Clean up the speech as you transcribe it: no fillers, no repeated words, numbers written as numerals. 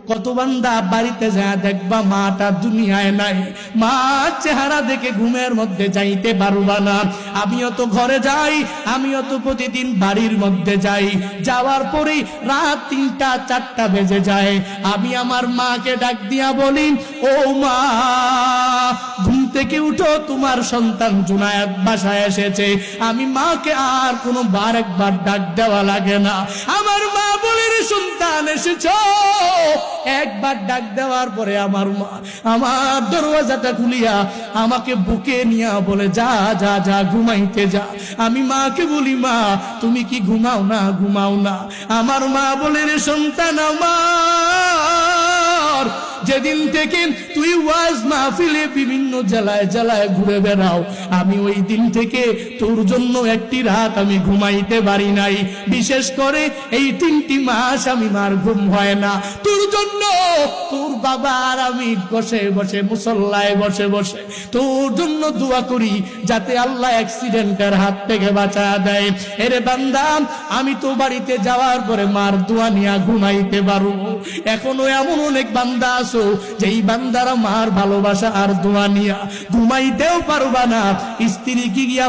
কত বান্দা বাড়িতে যায় দেখবা মাটা দুনিয়ায় নাই, মা চেহারা দেখে ঘুমের মধ্যে যাইতে পারবা না। আমিও তো ঘরে যাই, আমিও তো প্রতিদিন বাড়ির মধ্যে যাই, যাওয়ার পরেই রাত 3টা 4টা বেজে যায়। আমি আমার মাকে ডাক দিয়া বলি, ও মা ঘুম থেকে উঠো, তোমার সন্তান জুনায়েদ বাসায় এসেছে। আমি মাকে আর কোনো বার একবার ডাক দেওয়া লাগে না। আমার মা বলে, রে সন্তান এসেছো। একবার ডাক দেওয়ার পরে আমার মা আমার দরওয়াজাটা খুলিয়া আমাকে বুকে নিয়া বলে, যা যা যা ঘুমাইতে যা। আমি মাকে বলি, মা তুমি কি ঘুমাও না? ঘুমাও না? আমার মা বলে, রে সন্তান আমার, যেদিন থেকে তুই ওয়াজ মাহফিলে বিভিন্ন জেলায় জেলায় ঘুরে বেড়াও, আমি ওই দিন থেকে তোর জন্য একটি রাত আমি ঘুমাইতে পারি নাই। বিশেষ করে এই 3টি মাস আমি মার ঘুম হয় না। তোর জন্য তোর বাবা আর আমি বসে বসে মুসল্লায় বসে বসে তোর জন্য দোয়া করি, যাতে আল্লাহ অ্যাক্সিডেন্টের হাত থেকে বাঁচা দেয়। এরে বান্দা, আমি তো বাড়িতে যাওয়ার পরে মার দোয়া নিয়ে ঘুমাইতে পারবো। এখনো এমন অনেক বান্দা আছো যেই বান্দারা মার ভালোবাসা আর দোয়া নিয়া ঘুমাইতেও পারবা না। স্ত্রী কি গিয়া